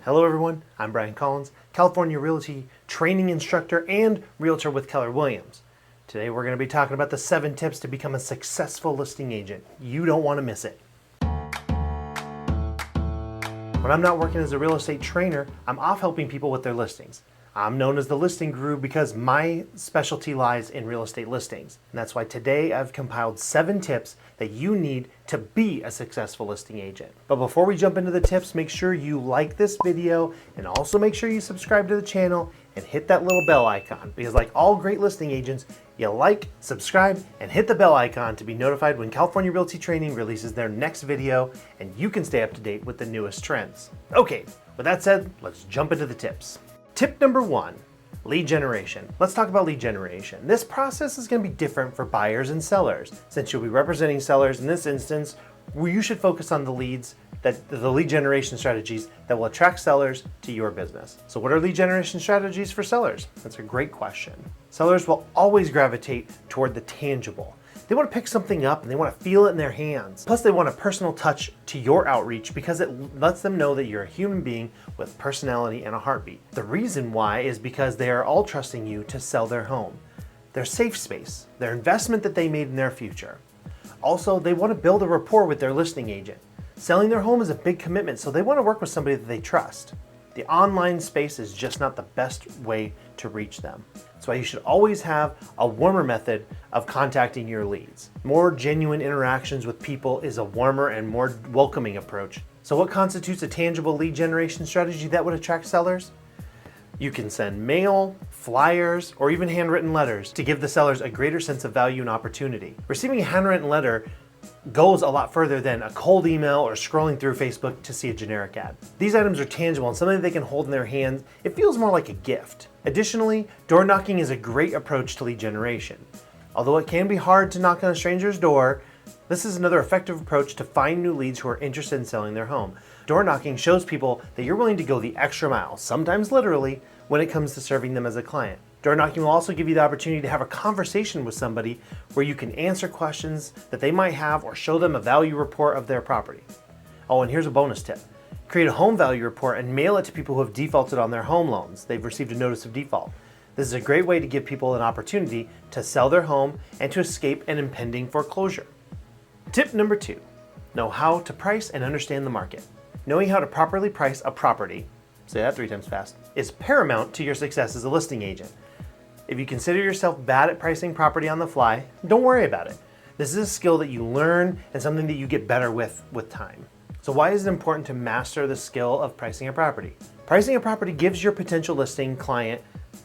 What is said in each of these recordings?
Hello everyone, I'm Bryan Collins, California Realty training instructor and realtor with Keller Williams. Today we're going to be talking about the 7 tips to become a successful listing agent. You don't want to miss it. When I'm not working as a real estate trainer, I'm off helping people with their listings. I'm known as the listing guru because my specialty lies in real estate listings. And that's why today I've compiled 7 tips that you need to be a successful listing agent. But before we jump into the tips, make sure you like this video and also make sure you subscribe to the channel and hit that little bell icon, because like all great listing agents, you like, subscribe, and hit the bell icon to be notified when California Realty Training releases their next video and you can stay up to date with the newest trends. Okay, with that said, let's jump into the tips. Tip number 1, lead generation. Let's talk about lead generation. This process is going to be different for buyers and sellers. Since you'll be representing sellers in this instance, where you should focus on the lead generation strategies that will attract sellers to your business. So what are lead generation strategies for sellers? That's a great question. Sellers will always gravitate toward the tangible. They want to pick something up and they want to feel it in their hands. Plus they want a personal touch to your outreach because it lets them know that you're a human being with personality and a heartbeat. The reason why is because they are all trusting you to sell their home, their safe space, their investment that they made in their future. Also, they want to build a rapport with their listing agent. Selling their home is a big commitment, so they want to work with somebody that they trust. The online space is just not the best way to reach them. That's why you should always have a warmer method of contacting your leads. More genuine interactions with people is a warmer and more welcoming approach. So what constitutes a tangible lead generation strategy that would attract sellers? You can send mail, flyers, or even handwritten letters to give the sellers a greater sense of value and opportunity. Receiving a handwritten letter goes a lot further than a cold email or scrolling through Facebook to see a generic ad. These items are tangible and something they can hold in their hands. It feels more like a gift. Additionally, door knocking is a great approach to lead generation. Although it can be hard to knock on a stranger's door, this is another effective approach to find new leads who are interested in selling their home. Door knocking shows people that you're willing to go the extra mile, sometimes literally, when it comes to serving them as a client. Door knocking will also give you the opportunity to have a conversation with somebody where you can answer questions that they might have or show them a value report of their property. Oh, and here's a bonus tip. Create a home value report and mail it to people who have defaulted on their home loans. They've received a notice of default. This is a great way to give people an opportunity to sell their home and to escape an impending foreclosure. Tip number 2, know how to price and understand the market. Knowing how to properly price a property, say that 3 times fast, is paramount to your success as a listing agent. If you consider yourself bad at pricing property on the fly, don't worry about it. This is a skill that you learn and something that you get better with time. So why is it important to master the skill of pricing a property? Pricing a property gives your potential listing client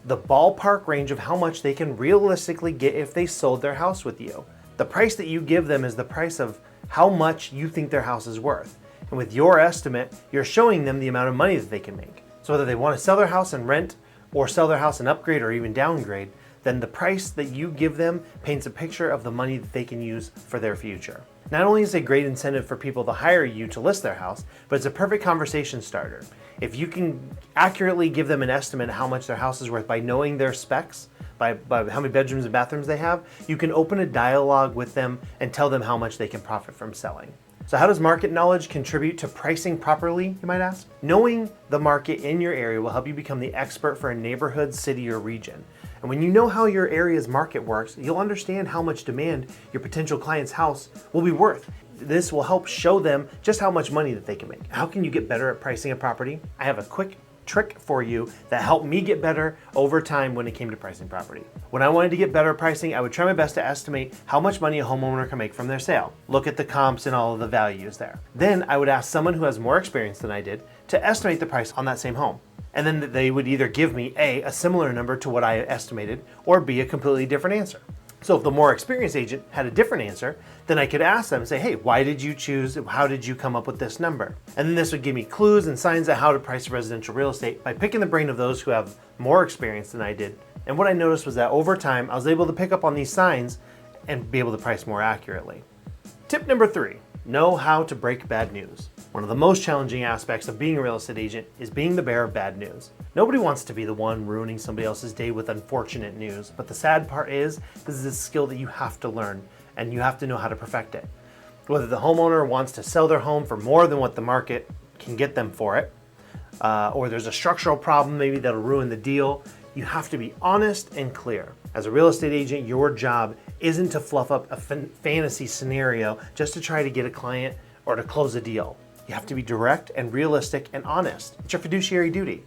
the ballpark range of how much they can realistically get if they sold their house with you. The price that you give them is the price of how much you think their house is worth. And with your estimate, you're showing them the amount of money that they can make. So whether they want to sell their house and rent, or sell their house and upgrade or even downgrade, then the price that you give them paints a picture of the money that they can use for their future. Not only is it a great incentive for people to hire you to list their house, but it's a perfect conversation starter. If you can accurately give them an estimate of how much their house is worth by knowing their specs, by how many bedrooms and bathrooms they have, you can open a dialogue with them and tell them how much they can profit from selling. So how does market knowledge contribute to pricing properly, you might ask? Knowing the market in your area will help you become the expert for a neighborhood, city, or region. And when you know how your area's market works, you'll understand how much demand your potential client's house will be worth. This will help show them just how much money that they can make. How can you get better at pricing a property? I have a quick trick for you that helped me get better over time when it came to pricing property. When I wanted to get better at pricing, I would try my best to estimate how much money a homeowner can make from their sale. Look at the comps and all of the values there. Then I would ask someone who has more experience than I did to estimate the price on that same home. And then they would either give me a similar number to what I estimated, or B, a completely different answer. So if the more experienced agent had a different answer, then I could ask them and say, hey, why did you choose, how did you come up with this number? And then this would give me clues and signs on how to price residential real estate by picking the brain of those who have more experience than I did. And what I noticed was that over time, I was able to pick up on these signs and be able to price more accurately. Tip number 3, know how to break bad news. One of the most challenging aspects of being a real estate agent is being the bearer of bad news. Nobody wants to be the one ruining somebody else's day with unfortunate news, but the sad part is this is a skill that you have to learn and you have to know how to perfect it. Whether the homeowner wants to sell their home for more than what the market can get them for it, or there's a structural problem maybe that'll ruin the deal. You have to be honest and clear. As a real estate agent, your job isn't to fluff up a fantasy scenario just to try to get a client or to close a deal. You have to be direct and realistic and honest. It's your fiduciary duty.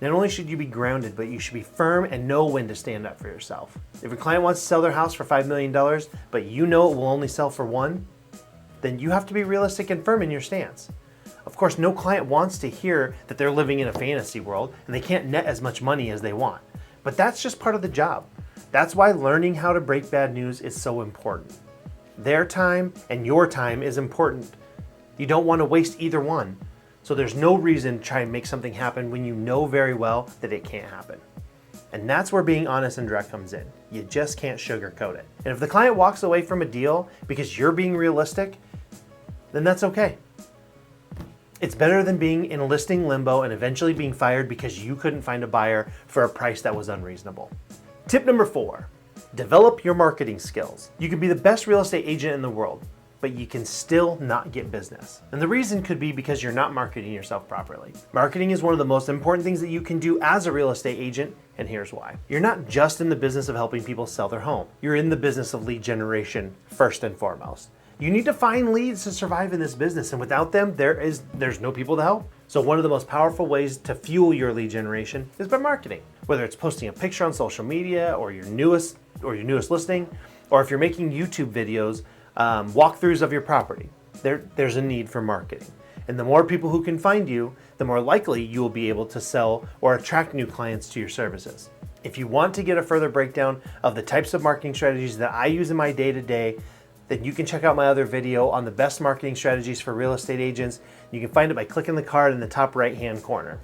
Not only should you be grounded, but you should be firm and know when to stand up for yourself. If a client wants to sell their house for $5 million, but you know it will only sell for one, then you have to be realistic and firm in your stance. Of course, no client wants to hear that they're living in a fantasy world and they can't net as much money as they want. But that's just part of the job. That's why learning how to break bad news is so important. Their time and your time is important. You don't want to waste either one. So there's no reason to try and make something happen when you know very well that it can't happen. And that's where being honest and direct comes in. You just can't sugarcoat it. And if the client walks away from a deal because you're being realistic, then that's okay. It's better than being in listing limbo and eventually being fired because you couldn't find a buyer for a price that was unreasonable. Tip number 4, develop your marketing skills. You can be the best real estate agent in the world, but you can still not get business. And the reason could be because you're not marketing yourself properly. Marketing is one of the most important things that you can do as a real estate agent, and here's why. You're not just in the business of helping people sell their home. You're in the business of lead generation first and foremost. You need to find leads to survive in this business, and without them, there's no people to help. So one of the most powerful ways to fuel your lead generation is by marketing. Whether it's posting a picture on social media or your newest listing, or if you're making YouTube videos, walkthroughs of your property, there's a need for marketing. And the more people who can find you, the more likely you will be able to sell or attract new clients to your services. If you want to get a further breakdown of the types of marketing strategies that I use in my day-to-day, then you can check out my other video on the best marketing strategies for real estate agents. You can find it by clicking the card in the top right-hand corner.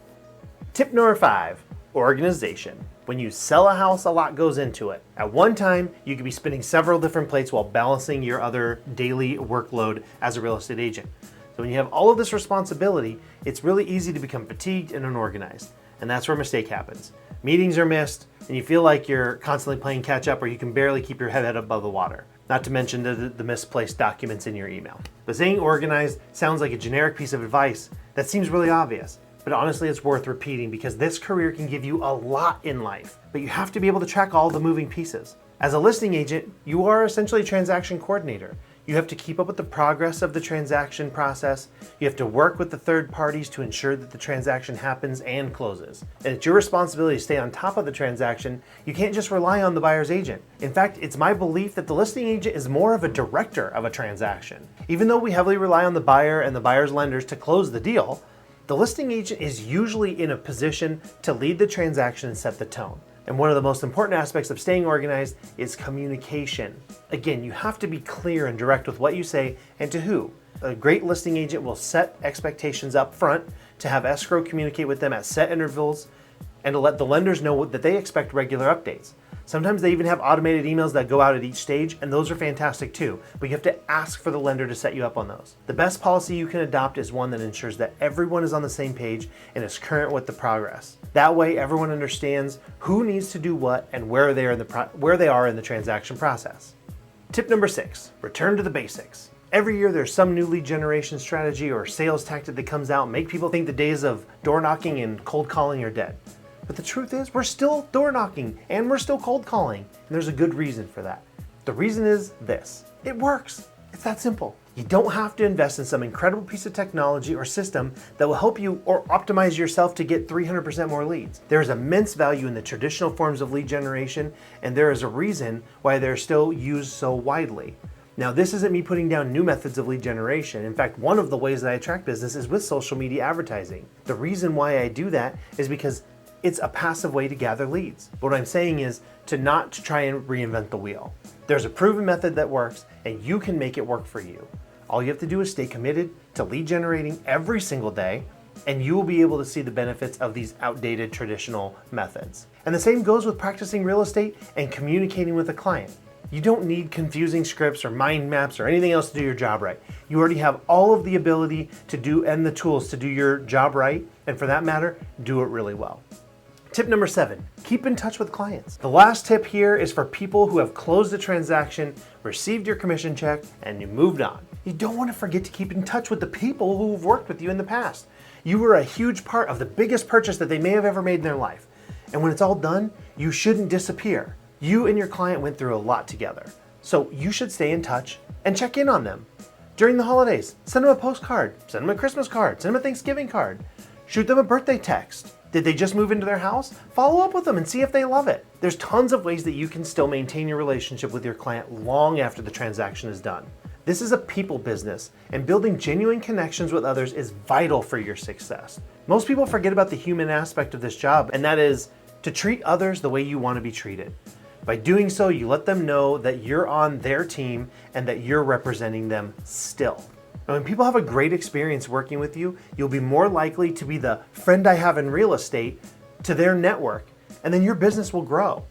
Tip number 5, organization. When you sell a house, a lot goes into it. At one time, you could be spinning several different plates while balancing your other daily workload as a real estate agent. So when you have all of this responsibility, it's really easy to become fatigued and unorganized. And that's where a mistake happens. Meetings are missed, and you feel like you're constantly playing catch up, or you can barely keep your head above the water. Not to mention the misplaced documents in your email. But saying organized sounds like a generic piece of advice that seems really obvious. But honestly, it's worth repeating because this career can give you a lot in life, but you have to be able to track all the moving pieces. As a listing agent, you are essentially a transaction coordinator. You have to keep up with the progress of the transaction process. You have to work with the third parties to ensure that the transaction happens and closes. And it's your responsibility to stay on top of the transaction. You can't just rely on the buyer's agent. In fact, it's my belief that the listing agent is more of a director of a transaction. Even though we heavily rely on the buyer and the buyer's lenders to close the deal, the listing agent is usually in a position to lead the transaction and set the tone. And one of the most important aspects of staying organized is communication. Again, you have to be clear and direct with what you say and to who. A great listing agent will set expectations up front to have escrow communicate with them at set intervals and to let the lenders know that they expect regular updates. Sometimes they even have automated emails that go out at each stage, and those are fantastic too, but you have to ask for the lender to set you up on those. The best policy you can adopt is one that ensures that everyone is on the same page and is current with the progress. That way, everyone understands who needs to do what and where they are in the transaction process. Tip number 6, return to the basics. Every year there's some new lead generation strategy or sales tactic that comes out and make people think the days of door knocking and cold calling are dead. But the truth is, we're still door knocking and we're still cold calling. And there's a good reason for that. The reason is this: it works. It's that simple. You don't have to invest in some incredible piece of technology or system that will help you or optimize yourself to get 300% more leads. There is immense value in the traditional forms of lead generation, and there is a reason why they're still used so widely. Now, this isn't me putting down new methods of lead generation. In fact, one of the ways that I attract business is with social media advertising. The reason why I do that is because it's a passive way to gather leads. What I'm saying is to not try and reinvent the wheel. There's a proven method that works, and you can make it work for you. All you have to do is stay committed to lead generating every single day, and you will be able to see the benefits of these outdated traditional methods. And the same goes with practicing real estate and communicating with a client. You don't need confusing scripts or mind maps or anything else to do your job right. You already have all of the ability to do and the tools to do your job right, and for that matter, do it really well. Tip number 7, keep in touch with clients. The last tip here is for people who have closed the transaction, received your commission check, and you moved on. You don't want to forget to keep in touch with the people who have worked with you in the past. You were a huge part of the biggest purchase that they may have ever made in their life. And when it's all done, you shouldn't disappear. You and your client went through a lot together. So you should stay in touch and check in on them. During the holidays, send them a postcard, send them a Christmas card, send them a Thanksgiving card, shoot them a birthday text. Did they just move into their house? Follow up with them and see if they love it. There's tons of ways that you can still maintain your relationship with your client long after the transaction is done. This is a people business, and building genuine connections with others is vital for your success. Most people forget about the human aspect of this job, and that is to treat others the way you want to be treated. By doing so, you let them know that you're on their team and that you're representing them still. Now, when people have a great experience working with you, you'll be more likely to be the friend I have in real estate to their network, and then your business will grow.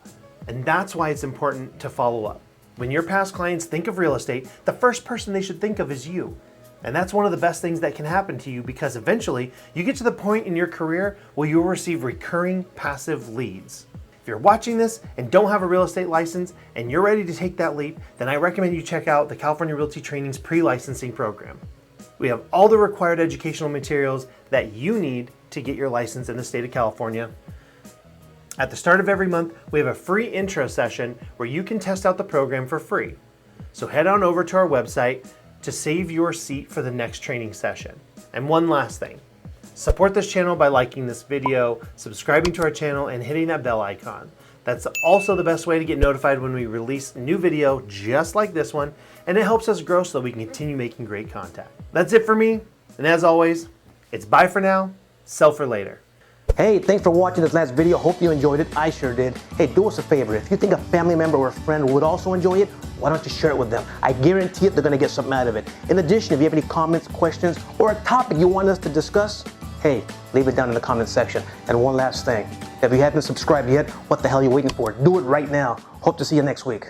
And that's why it's important to follow up. When your past clients think of real estate, the first person they should think of is you. And that's one of the best things that can happen to you, because eventually you get to the point in your career where you'll receive recurring passive leads. If you're watching this and don't have a real estate license and you're ready to take that leap, then I recommend you check out the California Realty Training's pre-licensing program. We have all the required educational materials that you need to get your license in the state of California. At the start of every month, we have a free intro session where you can test out the program for free. So head on over to our website to save your seat for the next training session. And one last thing. Support this channel by liking this video, subscribing to our channel, and hitting that bell icon. That's also the best way to get notified when we release a new video just like this one, and it helps us grow so that we can continue making great content. That's it for me, and as always, it's bye for now, sell for later. Hey, thanks for watching this last video. Hope you enjoyed it. I sure did. Hey, do us a favor. If you think a family member or a friend would also enjoy it, why don't you share it with them? I guarantee it, they're going to get something out of it. In addition, if you have any comments, questions, or a topic you want us to discuss, hey, leave it down in the comment section. And one last thing, if you haven't subscribed yet, what the hell are you waiting for? Do it right now. Hope to see you next week.